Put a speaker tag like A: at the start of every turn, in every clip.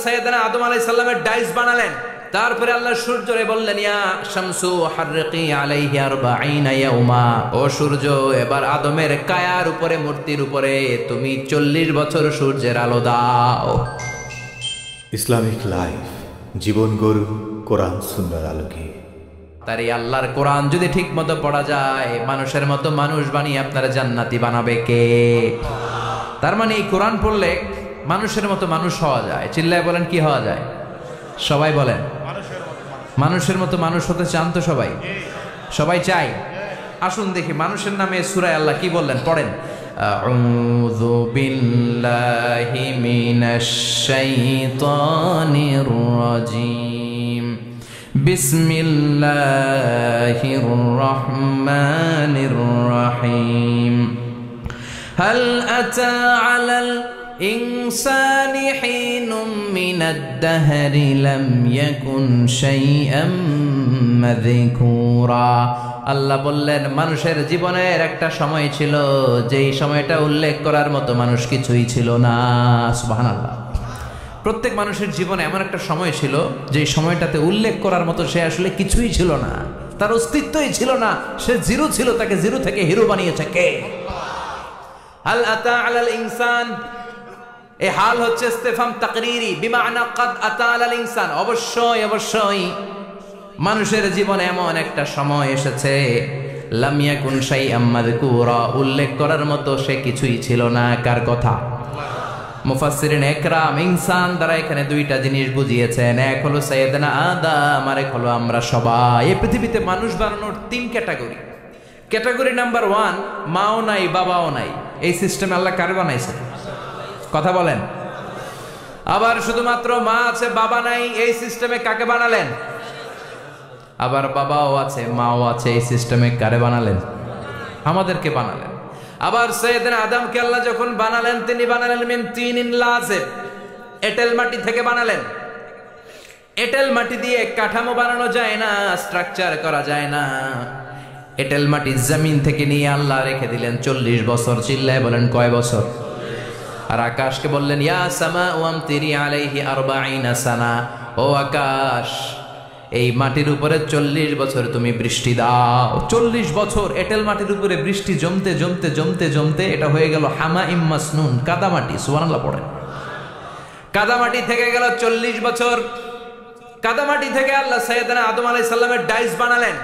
A: সাইয়েদনা আদম আলাইহিস সালামের ডাইস বানালেন। তারপরে আল্লাহ সূর্যরে বললেন, ইয়া শামসু হাররিকি আলাইহি 40 ইয়াউমা, ও সূর্য এবার আদমের কায়ার উপরে, মূর্তির উপরে তুমি 40 বছর সূর্যের আলো দাও।
B: ইসলামিক লাইফ, জীবন গরু কোরআন সুন্নাহর আলোকে।
A: তার এই আল্লাহর কোরআন যদি ঠিক মতো পড়া যায়, মানুষের মতো মানুষ বানিয়ে আপনারা জান্নাতি বানাবে কে? তার মানে এই কোরআন পড়লে মানুষের মতো মানুষ হওয়া যায়। চিল্লায় বলেন, কি হওয়া যায়? সবাই বলেন, মানুষের মতো মানুষ হতে চান তো সবাই? সবাই চাই। আসুন দেখি মানুষের নামে সূরায় আল্লাহ কি বললেন, পড়েন। আউযু বিল্লাহি মিনাশ শাইতানির রাজিম। বিসমিল্লাহির রহমানির রহিম। হাল আতা আলাল ইনসানি হিনুম মিনাদ দাহরি লাম ইয়াকুন শাইআম মাযকুরা। আল্লাহ বললেন, মানুষের জীবনের একটা সময় ছিল যেই সময়টা উল্লেখ করার মতো মানুষ কিছুই ছিল না। সুবহানাল্লাহ। প্রত্যেক মানুষের জীবনে এমন একটা সময় ছিল যেই সময়টাতে উল্লেখ করার মতো সে আসলে কিছুই ছিল না, তার অস্তিত্বই ছিল না, সে জিরো ছিল, তাকে জিরো থেকে হিরো বানিয়েছে কে? হাল আতা আলাল ইনসান, এই হাল হচ্ছে ইস্তেফাম তাকরিরি, বিমানা কাদ আতা আলাল ইনসান। অবশ্যই অবশ্যই মানুষের জীবনে এমন একটা সময় এসেছে, লাম ইয়াকুন শাইআম মাযকুরা, উল্লেখ করার মতো সে কিছুই ছিল না। কার কথা? মুফাসসিরিন একরাম ইনসান দ্বারা এখানে দুইটা জিনিস বুঝিয়েছেন। এক হলো সাইয়েদনা আদম, আর এক হলো আমরা সবাই। এই পৃথিবীতে মানুষ বানানোর 3 ক্যাটাগরি। ক্যাটাগরি নাম্বার 1, মাও নাই বাবাও নাই। এই সিস্টেম আল্লাহ কারে বানাইছে? কথা বলেন। আবার শুধুমাত্র মা আছে বাবা নাই, এই সিস্টেমে কাকে বানালেন? আবার বাবাও আছে মাও আছে, এই সিস্টেমে কারে বানালেন? আমাদেরকে বানালেন। আবার সাইয়েদনা আদমকে আল্লাহ যখন বানালেন, তিনি বানালেন মিন তিনিন লাযিব, এঁটেল মাটি থেকে বানালেন। এঁটেল মাটি দিয়ে কাঠামো বানানো যায় না, স্ট্রাকচার করা যায় না। এঁটেল মাটি জমিন থেকে নিয়ে আল্লাহ রেখে দিলেন 40 বছর। চিল্লায় বলেন, কয় বছর? আর আকাশকে বললেন, ইয়া সামা ওয়ামতিরি আলাইহি 40 সানা, ও আকাশ এই মাটির উপরে 40 বছর তুমি বৃষ্টি দাও। 40 বছর এঁটেল মাটির উপরে বৃষ্টি জমতে জমতে জমতে জমতে এটা হয়ে গেল হামাইম মাসনুন, কাদামাটি। সুবহানাল্লাহ পড়েন। কাদামাটি থেকে গেল 40 বছর। কাদামাটি থেকে আল্লাহ সাইয়েদনা আদম আলাইহিস সালামের ডাইস বানালেন।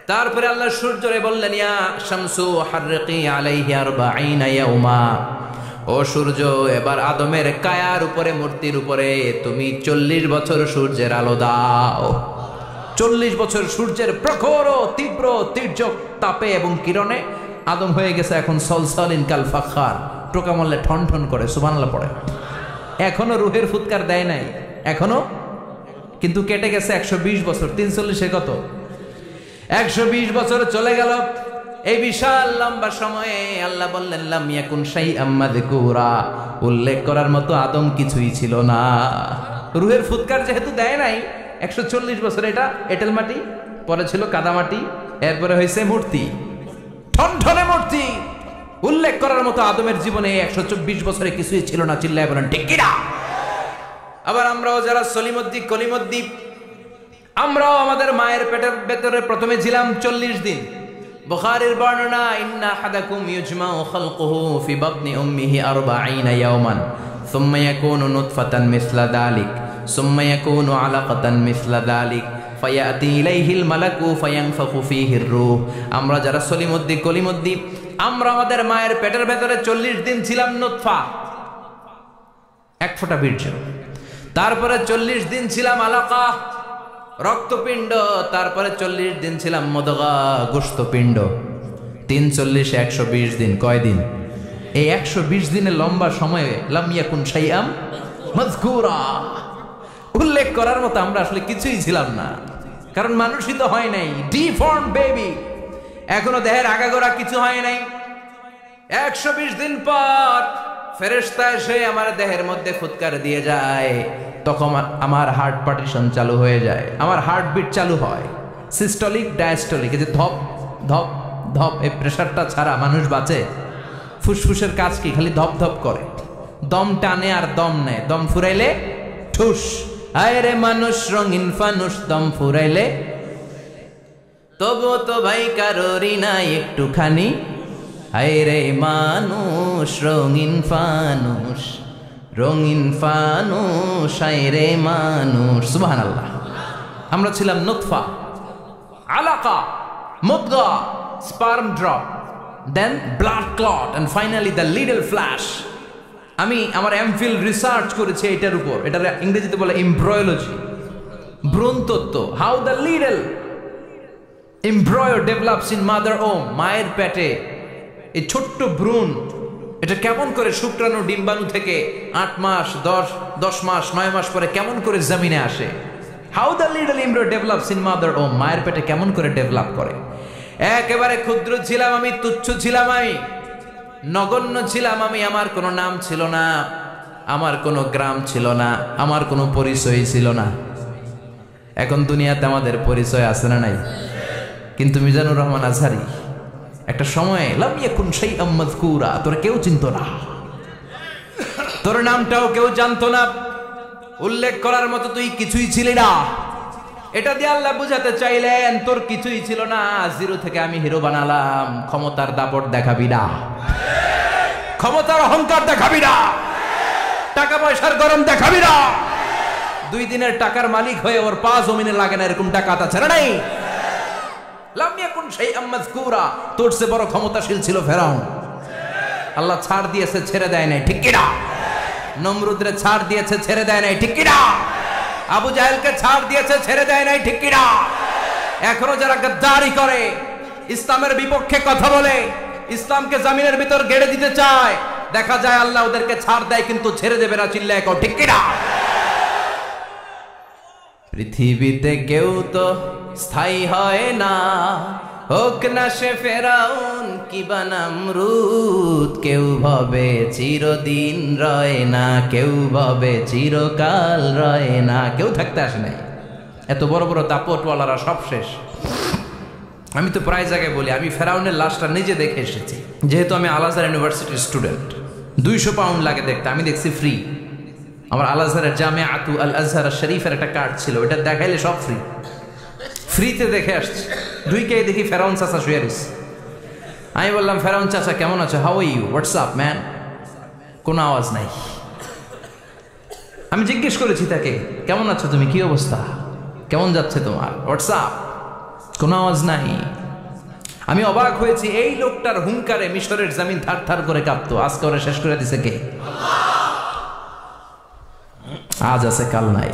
A: তারপরে আল্লাহ সূর্যরে বললেন, ইয়া শামসু হাররিকি আলাইহি 40 ইয়াউমা, ও সূর্য এবার আদমের কায়ার উপরে, মূর্তির উপরে তুমি 40 বছর সূর্যের আলো দাও। 40 বছর সূর্যের প্রখর ও তীব্র তির্যক তাপে এবং কিরণে আদম হয়ে গেছে এখন সলসলিন কাল ফাখার, টোকা মারলে ঠন ঠন করে। সুবহানাল্লাহ পড়ে। এখনো রুহের ফুৎকার দেয় নাই এখনো, কিন্তু কেটে গেছে 120 বছর। 340 কত? 120 বছর চলে গেল। এই বিশাল লম্বা সময়ে আল্লাহ বললেন, লাম ইয়াকুন শাইআম মাযকুরা, উল্লেখ করার মতো আদম কিছুই ছিল না। রুহের ফুৎকার যেহেতু দেয় নাই 140 বছর, এটা এঁটেল মাটি, পরে ছিল কাদামাটি, এরপরে হয়েছে মূর্তি, ঠনঠনে মূর্তি। উল্লেখ করার মতো আদমের জীবনে 124 বছরে কিছুই ছিল না। চিল্লায় বলেন, ঠিক কি না? আবার আমরাও যারা সলিমুদ্দিন কলিমুদ্দিন, আমরাও আমাদের মায়ের পেটের ভেতরে প্রথমে ছিলাম 40 দিন। বুখারীর বর্ণনা, ইন্না হাদাকুম ইউজমাউ খালকুহু ফি বাতনি উম্মিহি 40 ইয়াওমান সুম্মা ইয়াকুনু নুতফাতান মিসলা যালিক সুম্মা ইয়াকুনু আলাকাতান মিসলা যালিক ফায়াতি ইলাইহিল মালাকু ফায়ানফাখু ফীহির রূহ। আমরা যারা সলিমুদ্দিন কলিমুদ্দিন, আমরা আমাদের মায়ের পেটের ভেতরে 40 দিন ছিলাম নুতফা, এক ফোঁটা বীর্য। তারপরে 40 দিন ছিলাম আলাকা, রক্তপিণ্ড। তারপরে 40 দিন ছিলাম মুদগা, গোশতপিণ্ড। 3 40 120 দিন। কয় দিন? এই 120 দিনের লম্বা সময়ে লাম ইয়াকুন শাইআম মাযকুরা, উল্লেখ করার মতো আমরা আসলে কিছুই ছিলাম না, কারণ মানুষই তো হয় নাই, ডিফর্ম বেবি, এখনো দেহের আগাগোড়া কিছু হয় নাই। 120 দিন পর ফেরেশতা এসে আমার দেহের মধ্যে ফুৎকার দিয়ে যায়, তখন আমার হার্ট পার্টিশন চালু হয়ে যায়, আমার হার্টবিট চালু হয়, সিস্টোলিক ডায়াস্টোলিক, এই যে ধপ ধপ ধপ, এই প্রেশারটা ছাড়া মানুষ বাঁচে? ফুসফুসের কাজ কি? খালি ধপ ধপ করে, দম টানে আর দম নেয়, দম ফুরাইলে ঠুস। হায় রে মানুষ রঙিন ফানুষ, দম ফুরাইলে তবু তো ভাই কারোরই নাই একটুখানি। হায় রে মানুষ রঙিন ফানুষ, রঙিন ফানুষ, হায় রে মানুষ। সুবহানাল্লাহ। আমরা ছিলাম নুতফা, আলাকা, মুদগা, sperm drop, then blood clot, and finally the little flesh. আমি আমার এমফিল রিসার্চ করেছি এটার উপর। এটার ইংরেজিতে বলে এমব্রয়োলজি, ভ্রূণতত্ত্ব। How the little embryo develops in mother womb, মায়ের পেটে এই ছোট্ট ভ্রূণ এটা কেমন করে শুক্রাণু ডিম্বাণু থেকে 8 মাস 10 মাস 9 মাস পরে কেমন করে জমিনে আসে। How the little embryo develops in mother womb, মায়ের পেটে কেমন করে ডেভেলপ করে। একেবারে ক্ষুদ্র ছিলাম আমি, তুচ্ছ ছিলাম আমি, নগণ্য ছিলাম আমি। আমার কোনো নাম ছিল না, আমার কোনো গ্রাম ছিল না, আমার কোনো পরিচয় ছিল না। এখন দুনিয়াতে আমাদের পরিচয় আছে না নাই? কিন্তু মিজানুর রহমান আজহারি একটা সময়ে লাম ইয়াকুন শাইআম মাযকুরা, তোর কেউ চিনতো না, তোর নামটাও কেউ জানতো না, উল্লেখ করার মতো তুই কিছুই ছিলি না। এটা দিয়ে আল্লাহ বুঝাতে চাইলেন তোর কিছুই ছিল না, জিরো থেকে আমি হিরো বানালাম। ক্ষমতার দাপট দেখাবি না, ক্ষমতার অহংকার দেখাবি না, টাকা পয়সার গরম দেখাবি না। 2 দিনের টাকার মালিক হয়ে ওর পা জমিনে লাগে না, এরকম টাকা আছে না নাই? লাম ইয়াকুন শাইআম মাযকুরা, তোর চেয়ে বড় ক্ষমতাশীল ছিল ফেরাউন। আল্লাহ ছাড় দিয়েছে, ছেড়ে দেয় নাই, ঠিক কি না? নমরুদরে ছাড় দিয়েছে, ছেড়ে দেয় নাই, ঠিক কি না? আবু জাহেলকে ছাড় দিয়েছে, ছেড়ে দেয় নাই, ঠিক কি না? এখনো যারা গাদ্দারি করে, ইসলামের বিপক্ষে কথা বলে, ইসলামকে জমিনের ভিতর গেড়ে দিতে চায়, দেখা যায় আল্লাহ ওদেরকে ছাড় দেয় কিন্তু ছেড়ে দেবে না। চিল্লায় কও ঠিক কি না? পৃথিবীতে কেউ তো স্থায়ী হয় না, হোক না সে ফেরাউন কিবা নমরুদ। কেউ ভাবে চিরদিন রয় না, কেউ ভাবে চিরকাল রয় না। কেউ থাকতে আসে নাই। এত বড় বড় দাপটওয়ালারা সব শেষ। আমি তো প্রায় জায়গায় বলি আমি ফেরাউনের লাশটা নিজে দেখে এসেছি, যেহেতু আমি আল আজহার ইউনিভার্সিটির স্টুডেন্ট। 200 পাউন্ড লাগে দেখতে, আমি দেখছি ফ্রি। আমার আল আজহারের জামিআতু আল আজহার শরীফের একটা কার্ড ছিল, ওটা দেখাইলে সব ফ্রি, ফ্রিতে দেখে আসছি। ঢুকে দেখি ফেরাউন চাচা শুয়ে রয়েছে। আমি বললাম ফেরাউন চাচা কেমন আছো, how are you, WhatsApp man. কোনো আওয়াজ নাই। আমি জিজ্ঞেস করেছি তাকে কেমন আছো তুমি, কি অবস্থা, কেমন যাচ্ছে তোমার, হোয়াটসঅ্যাপ, কোনো আওয়াজ নাই। আমি অবাক হয়েছি, এই লোকটার হুঙ্কারে মিশরের জমিন থার থার করে কাঁপতো। আজকে ওরা শেষ করে দিছে কে? আজ আছে কাল নাই,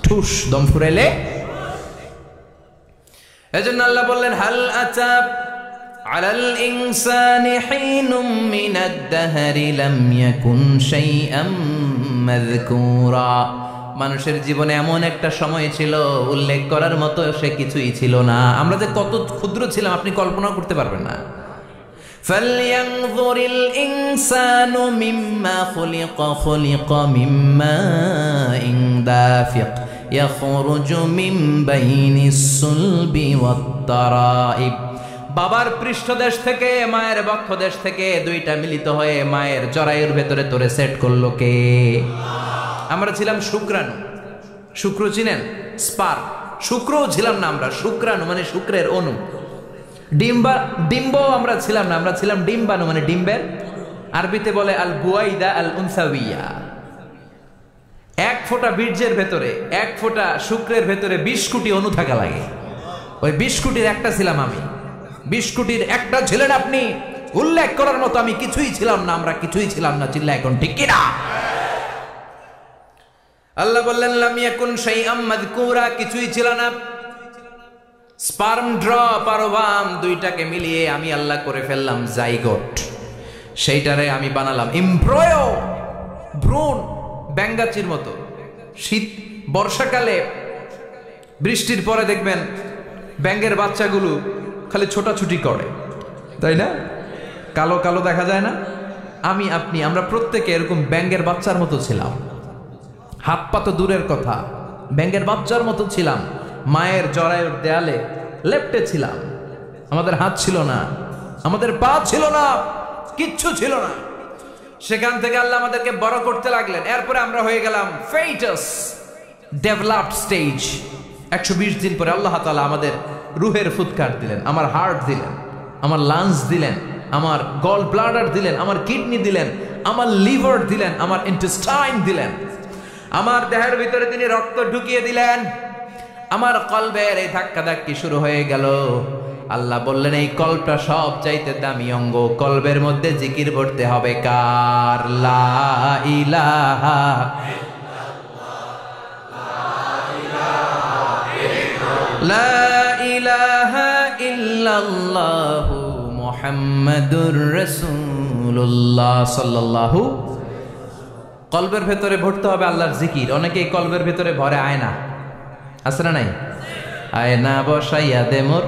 A: ঠুস, দম ফুরাইলে। এজন্য আল্লাহ বললেন হাল আতা আলাল ইনসানি হিনুম মিনাদ দাহরি লাম ইয়াকুন শাইআম মাযকুরা। মানুষের জীবনে এমন একটা সময় ছিল উল্লেখ করার মতো সে কিছুই ছিল না। আমরা যে কত ক্ষুদ্র ছিলাম আপনি কল্পনা করতে পারবেন না। ফালইয়ানযুরিল ইনসানু মিম্মা খুলিকা, খুলিকা মিম্মা ইন দাফিক ইয়াখরুজু মিন বাইনিস সুলবি ওয়াত তারাইব। বাবার পৃষ্ঠদেশ থেকে, মায়ের বক্ষদেশ থেকে দুইটা মিলিত হয়ে মায়ের জরায়ুর ভেতরে তোরে সেট করলো কে? আমরা ছিলাম শুক্রাণু। শুক্র চিনেন? স্পার্ম। শুক্রও ছিলাম না আমরা, শুক্রাণু মানে শুক্রের অণু। ডিম্ব আমরা ছিলাম না, আমরা ছিলাম ডিম্বাণু মানে ডিম্বের। আরবিতে বলে আল বুয়াইদা আল উনসাউইয়া। 1 ফোঁটা বীর্যের ভেতরে, 1 ফোঁটা শুক্রের ভেতরে 20 কোটি অণু থাকা লাগে। ওই 20 কোটির একটা ছিলাম আমি। 20 কোটির একটা ছিলেন আপনি। উল্লেখ করার মতো আমি কিছুই ছিলাম না, আমরা কিছুই ছিলাম না। চিল্লা এখন ঠিক কিনা? আল্লাহ বললেন লাম ইয়াকুন শাইআম মাযকুরা, কিছুই ছিল না। স্পার্ম ড্রপ আর ওভাম দুইটাকে মিলিয়ে আমি আল্লাহ করে ফেললাম জাইগোট। সেইটারে আমি বানালাম এমব্রয়ো, ভ্রূণ, ব্যাঙ্গাচির মতো। শীত বর্ষাকালে বৃষ্টির পরে দেখবেন ব্যাঙ্গের বাচ্চাগুলো খালি ছোটাছুটি করে, তাই না? কালো কালো দেখা যায় না? আমি আপনি আমরা প্রত্যেকে এরকম ব্যাঙ্গের বাচ্চার মতো ছিলাম। হাত পা তো দূরের কথা, ব্যাঙ্গের বাচ্চার মতো ছিলাম। মায়ের জরায়ুর দেয়ালে লেপ্টে ছিলাম। আমাদের হাত ছিল না, আমাদের পা ছিল না, কিচ্ছু ছিল না। সেখান থেকে আল্লাহ আমাদেরকে বড় করতে লাগলেন। এরপরে আমরা হয়ে গেলাম ফেটাস, ডেভেলপড স্টেজ। 120 দিন পরে আল্লাহ তাআলা আমাদের রুহের ফুৎকার দিলেন, আমার হার্ট দিলেন, আমার লাংস দিলেন, আমার গল ব্লাডার দিলেন, আমার কিডনি দিলেন, আমার লিভার দিলেন, আমার ইন্টেস্টাইন দিলেন, আমার দেহের ভিতরে তিনি রক্ত ঢুকিয়ে দিলেন। আমার কলবের এই ধাক্কাধাক্কি শুরু হয়ে গেল। আল্লাহ বললেন এই কলবটা সব চাইতে দামি অঙ্গ, কলবের মধ্যে জিকির পড়তে হবে কার? লা ইলাহা লা ইলাহা ইল্লাল্লাহু মুহাম্মাদুর রাসূলুল্লাহ সাল্লাল্লাহু। কলবের ভেতরে ভরতে হবে আল্লাহর জিকির। অনেকেই কলবের ভেতরে ভরে আয়না, আছে না নাই? আয়না বসাইয়া দে মোর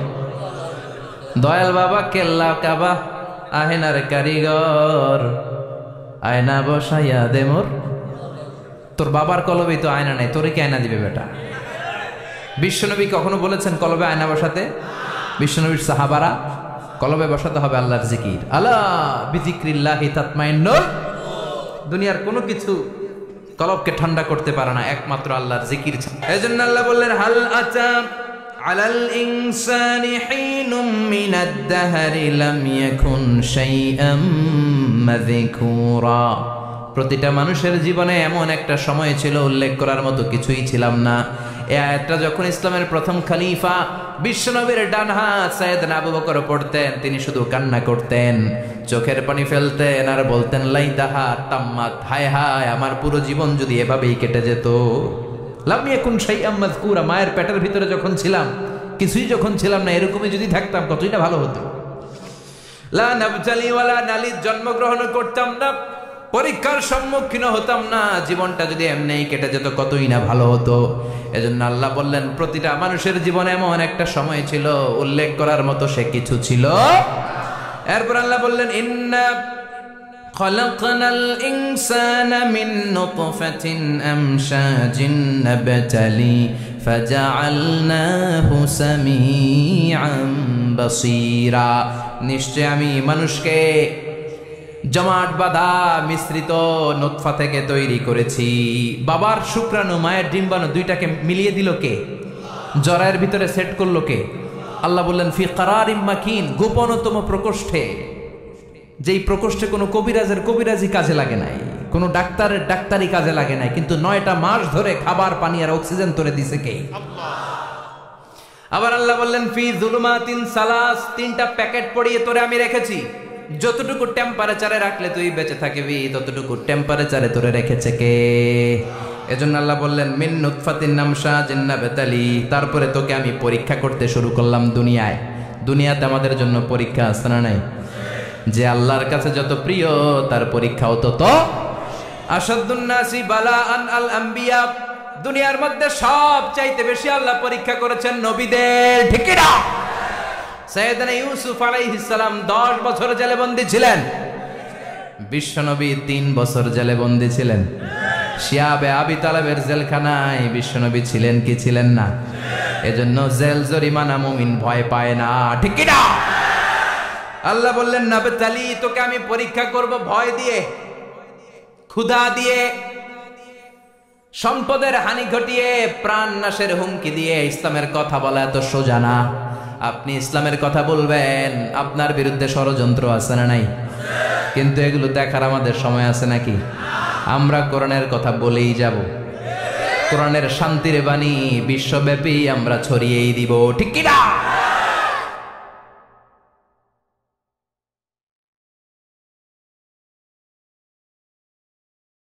A: দয়াল বাবা, কেল্লা কাবা আহেনার কারিগর, আয়না বসাইয়া দে মোর। তোর বাবার কলবে তো আয়না নাই, তোরে কি আয়না দিবে বেটা? বিশ্বনবী কখনো বলেছেন কলবে আয়না বসাতে? বিশ্বনবীর সাহাবারা কলবে বসাতে হবে আল্লাহর জিকির। আলা বিযিক্রিল্লাহি তাতমাইন্নুল। দুনিয়ার কোনো কিছু কলবকে ঠান্ডা করতে পারে না, একমাত্র আল্লাহর জিকির। এজন্য আল্লাহ বললেন হাল আতা আলাল ইনসানি হিনুম মিনাদ দাহরি লাম ইয়াকুন শাইআম মাযকুরা। প্রতিটা মানুষের জীবনে এমন একটা সময় ছিল উল্লেখ করার মতো কিছুই ছিলাম না। এই আয়াতটা যখন ইসলামের প্রথম খলিফা বিশ্বনবীর ডান হাত সাইয়েদনা আবু বকর পড়তেন, তিনি শুধু কান্না করতেন, চোখের পানি ফেলতেন আর বলতেন লাইতাহা তাম্মাত, হায় হায় আমার পুরো জীবন যদি এভাবেই কেটে যেত। লাম ইয়াকুন শাইআম মাযকুরা, মায়ের পেটের ভিতরে যখন ছিলাম, কিছুই যখন ছিলাম না, এরকমই যদি থাকতাম কতই না ভালো হতো। লা নাবতালি ওয়ালা নালিদ, জন্মগ্রহণ করতাম না, পরীক্ষার সম্মুখীন হতাম না, জীবনটা যদি এমনিই কেটে যেত কতই না ভালো হতো। এজন্য আল্লাহ বললেন প্রতিটা মানুষের জীবনে এমন একটা সময় ছিল উল্লেখ করার মতো সে কিছু ছিল। এরপর আল্লাহ বললেন ইন্না খলাকনাল ইনসানা মিন নুতফাতিন আমশাজিন নাবতালি ফাজআলনাহু সামিআন বাসীরা। নিশ্চয় আমি মানুষকে জমাট বাঁধা মিশ্রিত নুতফা থেকে তৈরি করেছি। বাবার শুক্রাণু মায়ের ডিম্বাণু দুইটাকে মিলিয়ে দিল কে? জরায়ের ভিতরে সেট করলো কে? আল্লাহ বললেন ফি কারারিম মাকিন, গোপনতম প্রকোষ্ঠে, যেই প্রকোষ্ঠে কোনো কবিরাজের কবিরাজি কাজে লাগে নাই, কোনো ডাক্তারের ডাক্তারি কাজে লাগে নাই, কিন্তু 9টা মাস ধরে খাবার পানি আর অক্সিজেন তোরে দিছে কে? আবার আল্লাহ বললেন ফি যুলুমাতিন সালাস, 3টা প্যাকেট পড়িয়ে তোরে আমি রেখেছি, যতটুকু টেম্পারেচারে রাখলে তুই বেঁচে থাকবি ততটুকু টেম্পারেচারে তোরে রেখেছে কে? এজন্য আল্লাহ বললেন মিন নুতফাতিন আমশাজিন নাবতালি, তারপরে তোকে আমি পরীক্ষা করতে শুরু করলাম দুনিয়ায়। দুনিয়াতে আমাদের জন্য পরীক্ষা আছে না নাই? যে আল্লাহর কাছে যত প্রিয় তার পরীক্ষাও তত। আসাদুন নাসি বালাআন আল আম্বিয়া, দুনিয়ার মধ্যে সব চাইতে বেশি আল্লাহ পরীক্ষা করেছেন নবীদের, ঠিক কি না? সাইয়েদনা ইউসুফ আলাইহিস সালাম 10 বছর জেলে বন্দী ছিলেন, বিশ্বনবী 3 বছর জেলে বন্দী ছিলেন। শিয়াবে আবি তালেবের জেলখানায় বিশ্বনবী ছিলেন কি ছিলেন না? এজন্য জেল জরিমানা মুমিন ভয় পায় না, ঠিক কি না? আল্লাহ বললেন নাবতালি, তোকে আমি পরীক্ষা করব ভয় দিয়ে, ক্ষুধা দিয়ে, সম্পদের হানি ঘটিয়ে, প্রাণ নাশের হুমকি দিয়ে। ইসলামের কথা বলা এত সোজা না। আপনি ইসলামের কথা বলবেন, আপনার বিরুদ্ধে ষড়যন্ত্র আছে না নাই? কিন্তু এগুলো দেখার আমাদের সময় আছে নাকি? আমরা কোরআনের কথা বলেই যাব, কোরআনের শান্তির বাণী বিশ্বব্যাপী আমরা ছড়িয়েই দিব, ঠিক কি না?